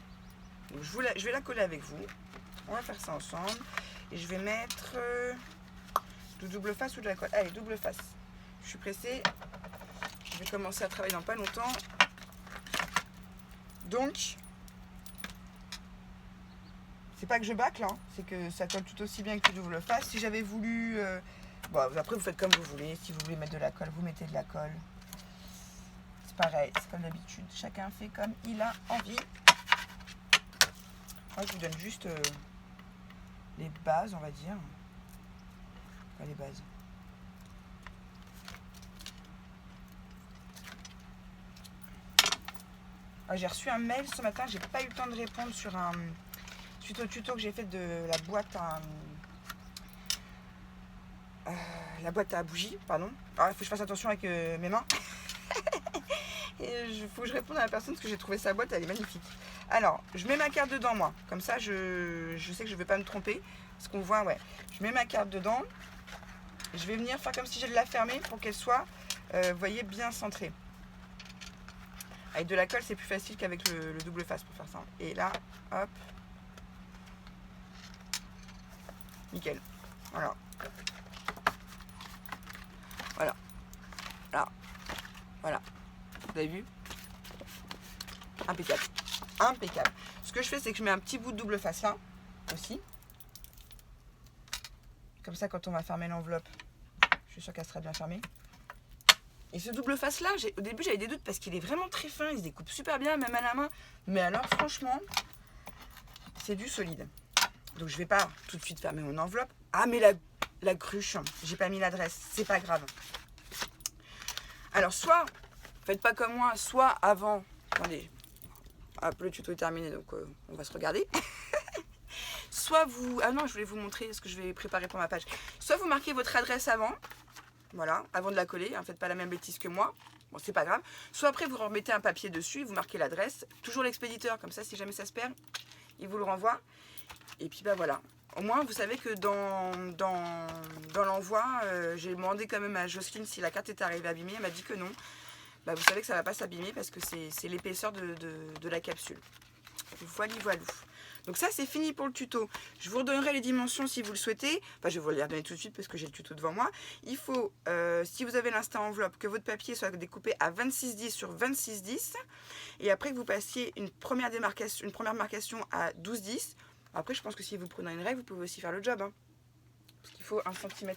Donc je vais la coller avec vous. On va faire ça ensemble. Et je vais mettre du double face ou de la colle. Allez, double face. Je suis pressée. Je vais commencer à travailler dans pas longtemps. Donc, c'est pas que je bâcle, hein, c'est que ça colle tout aussi bien que le double face. Si j'avais voulu... bon, après vous faites comme vous voulez. Si vous voulez mettre de la colle, vous mettez de la colle. C'est pareil, c'est comme d'habitude. Chacun fait comme il a envie. Moi, je vous donne juste les bases, on va dire. Pas les bases. Ah, j'ai reçu un mail ce matin, j'ai pas eu le temps de répondre suite au tuto que j'ai fait de la boîte à la boîte à bougies, pardon. Alors, il faut que je fasse attention avec mes mains. Et il faut que je réponde à la personne parce que j'ai trouvé sa boîte, elle est magnifique. Alors, je mets ma carte dedans, moi. Comme ça, je sais que je ne vais pas me tromper. Parce qu'on voit, ouais. Je mets ma carte dedans. Je vais venir faire comme si j'allais la fermer pour qu'elle soit, vous voyez, bien centrée. Avec de la colle, c'est plus facile qu'avec le double face pour faire ça. Et là, hop. Nickel. Voilà. Voilà. Là. Voilà. Vous avez vu? Impeccable. Impeccable. Ce que je fais, c'est que je mets un petit bout de double face là, aussi. Comme ça, quand on va fermer l'enveloppe, je suis sûre qu'elle sera bien fermée. Et ce double face là, au début j'avais des doutes parce qu'il est vraiment très fin, il se découpe super bien, même à la main. Mais alors franchement, c'est du solide. Donc je vais pas tout de suite fermer mon enveloppe. Ah mais la cruche, j'ai pas mis l'adresse, c'est pas grave. Alors soit, faites pas comme moi, soit avant, attendez, hop, le tuto est terminé donc on va se regarder. Soit vous, ah non je voulais vous montrer ce que je vais préparer pour ma page. Soit vous marquez votre adresse avant. Voilà, avant de la coller, ne faites pas la même bêtise que moi. Bon, c'est pas grave. Soit après, vous remettez un papier dessus, vous marquez l'adresse. Toujours l'expéditeur, comme ça, si jamais ça se perd, il vous le renvoie. Et puis, bah voilà. Au moins, vous savez que dans l'envoi, j'ai demandé quand même à Jocelyne si la carte était arrivée abîmée. Elle m'a dit que non. Bah, vous savez que ça ne va pas s'abîmer parce que c'est l'épaisseur de la capsule. Voilà, voilà. Donc ça, c'est fini pour le tuto. Je vous redonnerai les dimensions si vous le souhaitez. Enfin, je vais vous les redonner tout de suite parce que j'ai le tuto devant moi. Il faut, si vous avez l'instant enveloppe, que votre papier soit découpé à 26,10 sur 26,10. Et après que vous passiez une première marcation à 12,10. Après, je pense que si vous prenez une règle, vous pouvez aussi faire le job. Hein. Parce qu'il faut 1 cm...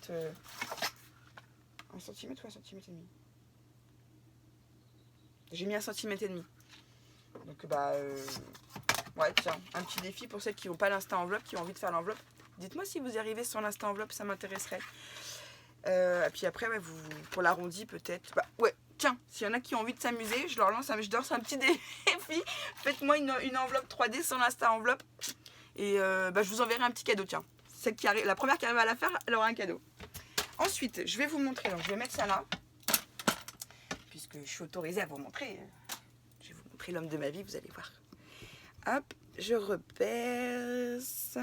1 cm ou 1 cm et demi. J'ai mis 1 cm et demi. Donc, bah... ouais, tiens, un petit défi pour celles qui n'ont pas l'instant enveloppe, qui ont envie de faire l'enveloppe. Dites-moi si vous y arrivez sans l'instant enveloppe, ça m'intéresserait. Et puis après, ouais, pour l'arrondi peut-être. Bah, ouais, tiens, s'il y en a qui ont envie de s'amuser, je leur lance un petit défi. Faites-moi une enveloppe 3D sans l'instant enveloppe. Et bah, je vous enverrai un petit cadeau, tiens. La première qui arrive à la faire, elle aura un cadeau. Ensuite, je vais vous montrer. Donc, je vais mettre ça là. Puisque je suis autorisée à vous montrer. Je vais vous montrer l'homme de ma vie, vous allez voir. Hop, je repaisse.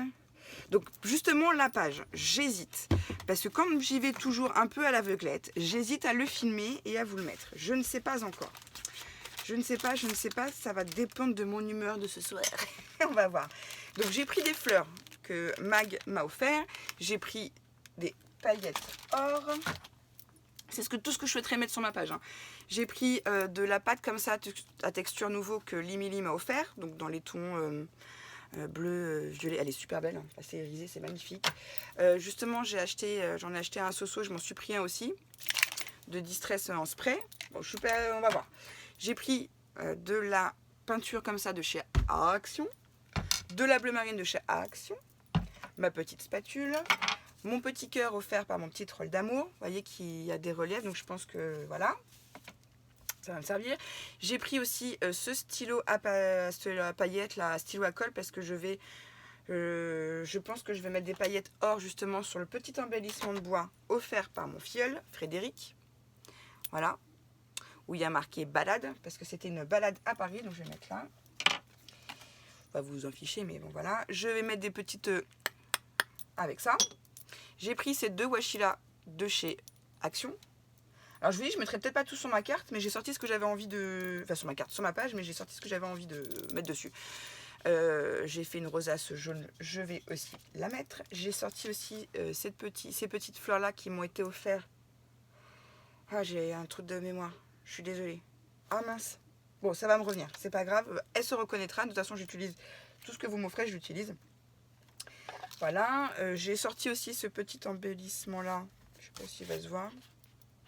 Donc justement la page, j'hésite. Parce que comme j'y vais toujours un peu à l'aveuglette, j'hésite à le filmer et à vous le mettre. Je ne sais pas encore. Je ne sais pas, ça va dépendre de mon humeur de ce soir. On va voir. Donc j'ai pris des fleurs que Mag m'a offert. J'ai pris des paillettes or. C'est tout ce que je souhaiterais mettre sur ma page. Hein. J'ai pris de la pâte comme ça à texture nouveau que Limili m'a offert. Donc dans les tons bleu, violet. Elle est super belle. Hein. C'est irisé, c'est magnifique. Justement, j'en ai acheté un Soso. Je m'en suis pris un aussi. De Distress en spray. Bon, je suis pas, on va voir. J'ai pris de la peinture comme ça de chez Action. De la bleu marine de chez Action. Ma petite spatule. Mon petit cœur offert par mon petit troll d'amour. Vous voyez qu'il y a des reliefs, donc je pense que voilà, ça va me servir. J'ai pris aussi ce stylo à paillettes, là, stylo à colle, parce que je pense que je vais mettre des paillettes or justement sur le petit embellissement de bois offert par mon filleul, Frédéric. Voilà, où il y a marqué balade, parce que c'était une balade à Paris, donc je vais mettre là. On va vous en ficher, mais bon voilà. Je vais mettre des petites avec ça. J'ai pris ces deux washi là de chez Action. Alors je vous dis, je ne mettrai peut-être pas tout sur ma carte, mais j'ai sorti ce que j'avais envie de... Enfin sur ma carte, sur ma page, mais j'ai sorti ce que j'avais envie de mettre dessus. J'ai fait une rosace jaune, je vais aussi la mettre. J'ai sorti aussi ces petites fleurs là qui m'ont été offertes. Ah, j'ai un trou de mémoire, je suis désolée. Ah mince. Bon, ça va me revenir, c'est pas grave. Elle se reconnaîtra, de toute façon j'utilise tout ce que vous m'offrez, je l'utilise. Voilà, j'ai sorti aussi ce petit embellissement là. Je sais pas s'il va se voir.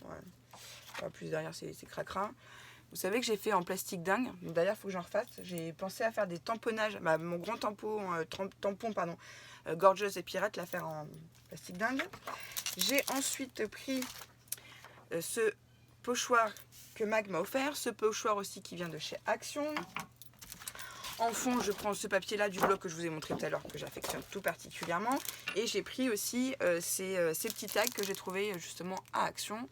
Ouais. Plus derrière c'est cracra. Vous savez que j'ai fait en plastique dingue. D'ailleurs, il faut que j'en refasse. J'ai pensé à faire des tamponnages. Bah, mon grand tampon, Gorgeous et Pirate, la faire en plastique dingue. J'ai ensuite pris ce pochoir que Mag m'a offert. Ce pochoir aussi qui vient de chez Action. En fond, je prends ce papier-là du blog que je vous ai montré tout à l'heure, que j'affectionne tout particulièrement. Et j'ai pris aussi ces petits tags que j'ai trouvés justement à Action,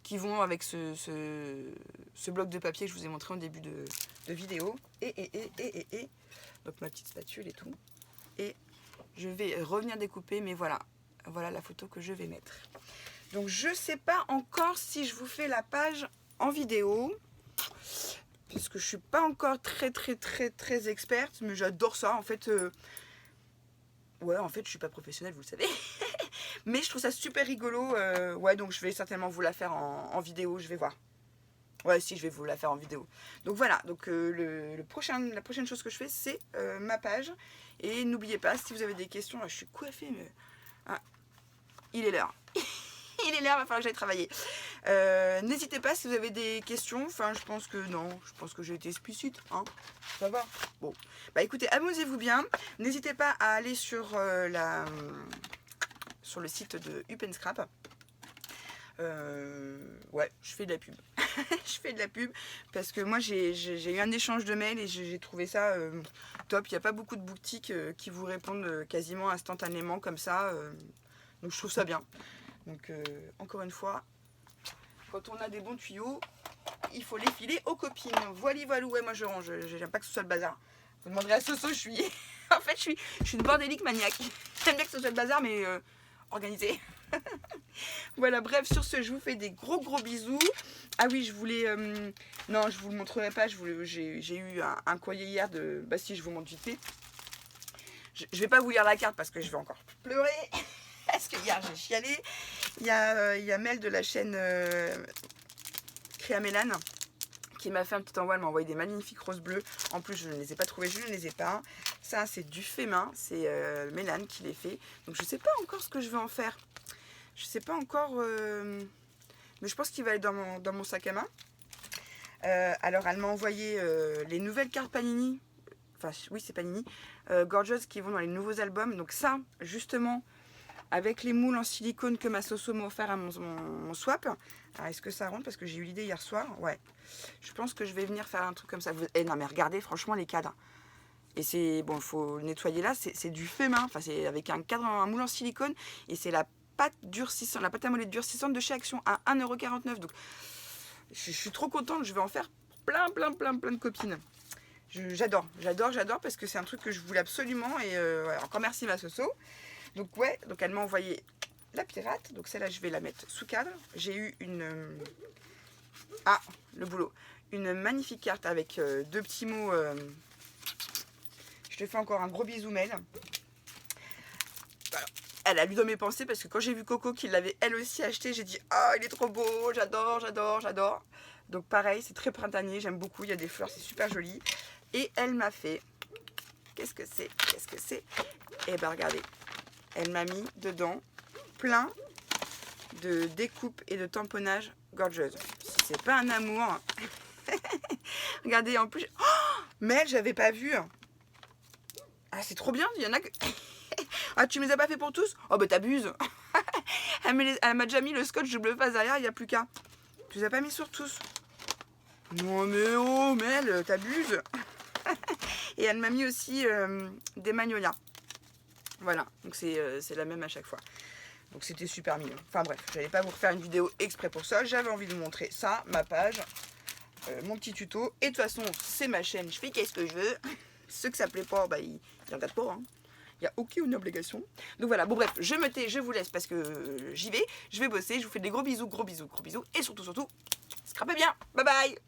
qui vont avec ce bloc de papier que je vous ai montré en début de vidéo. Donc ma petite spatule et tout. Et je vais revenir découper, mais voilà la photo que je vais mettre. Donc je sais pas encore si je vous fais la page en vidéo, puisque je suis pas encore très experte, mais j'adore ça en fait. Ouais, en fait je suis pas professionnelle, vous le savez. Mais je trouve ça super rigolo. Ouais, donc je vais certainement vous la faire en vidéo, je vais voir. Ouais, si, je vais vous la faire en vidéo. Donc voilà, donc la prochaine chose que je fais, c'est ma page. Et n'oubliez pas, si vous avez des questions, là, je suis coiffée, mais... Ah, il est l'heure. Il est l'heure, il va falloir que j'aille travailler. N'hésitez pas si vous avez des questions. Enfin, je pense que non, je pense que j'ai été explicite. Hein. Ça va. Bon, bah écoutez, amusez-vous bien. N'hésitez pas à aller sur le site de Up & Scrap. Ouais, je fais de la pub. Je fais de la pub parce que moi j'ai eu un échange de mails et j'ai trouvé ça top. Il n'y a pas beaucoup de boutiques qui vous répondent quasiment instantanément comme ça. Donc je trouve ça bien. Donc encore une fois, quand on a des bons tuyaux, il faut les filer aux copines. Voilà, ouais, moi je range. J'aime pas que ce soit le bazar. Vous demanderez à Soso, je suis... en fait, je suis une bordélique maniaque. J'aime bien que ce soit le bazar, mais organisé. Voilà, bref, sur ce, je vous fais des gros bisous. Ah oui, je voulais... non, je vous le montrerai pas. J'ai eu un courrier hier de... Bah si, je vous montre vite fait. Je vais pas vous lire la carte parce que je vais encore pleurer. Parce que hier, j'ai chialé. Il y a Mel de la chaîne Créa Mélane qui m'a fait un petit envoi. Elle m'a envoyé des magnifiques roses bleues. En plus, je ne les ai pas trouvées, je ne les ai pas. Ça, c'est du fait main. C'est Mélane qui les fait. Donc, je ne sais pas encore ce que je vais en faire. Je sais pas encore, mais je pense qu'il va aller dans mon sac à main. Alors, elle m'a envoyé les nouvelles cartes Panini. Enfin, oui, c'est Panini. Gorgeous qui vont dans les nouveaux albums. Donc ça, justement, avec les moules en silicone que ma Soso m'a offert à mon swap. Alors, est-ce que ça rentre? Parce que j'ai eu l'idée hier soir. Ouais. Je pense que je vais venir faire un truc comme ça. Non, mais regardez, franchement, les cadres. Et c'est, bon, il faut le nettoyer là. C'est du fait main. Enfin, c'est avec un cadre, un moule en silicone. Et c'est la pâte durcissante, la pâte à modeler durcissante de chez Action à 1,49 €. Donc, je suis trop contente. Je vais en faire plein de copines. J'adore parce que c'est un truc que je voulais absolument. Et ouais, encore merci ma Soso. Donc ouais, donc elle m'a envoyé la pirate. Donc celle-là, je vais la mettre sous cadre. J'ai eu une... Ah, le boulot. Une magnifique carte avec deux petits mots. Je te fais encore un gros bisou, Mel. Voilà. Elle a lu dans mes pensées parce que quand j'ai vu Coco qui l'avait elle aussi acheté, j'ai dit « Ah, il est trop beau, j'adore. » Donc pareil, c'est très printanier, j'aime beaucoup. Il y a des fleurs, c'est super joli. Et elle m'a fait... Qu'est-ce que c'est? Eh ben regardez. Elle m'a mis dedans plein de découpes et de tamponnages Gorgeous. Si c'est pas un amour. Regardez, en plus... Oh, mais j'avais pas vu. Ah, c'est trop bien, il y en a que... Ah, tu me les as pas fait pour tous? Oh, bah t'abuses. Elle m'a déjà mis le scotch double face derrière, il n'y a plus qu'à. Tu les as pas mis sur tous? Non, mais oh, Mel, t'abuses. Et elle m'a mis aussi des magnolias. Voilà, donc c'est la même à chaque fois. Donc c'était super mignon. Enfin bref, j'allais pas vous refaire une vidéo exprès pour ça. J'avais envie de vous montrer ça, ma page, mon petit tuto. Et de toute façon, c'est ma chaîne, je fais qu'est-ce que je veux. Ceux que ça plaît pas, bah, ils regardent pas. Hein. Il n'y a aucune obligation. Donc voilà, bon bref, je me tais, je vous laisse parce que j'y vais. Je vais bosser, je vous fais des gros bisous. Et surtout, scrapez bien. Bye bye.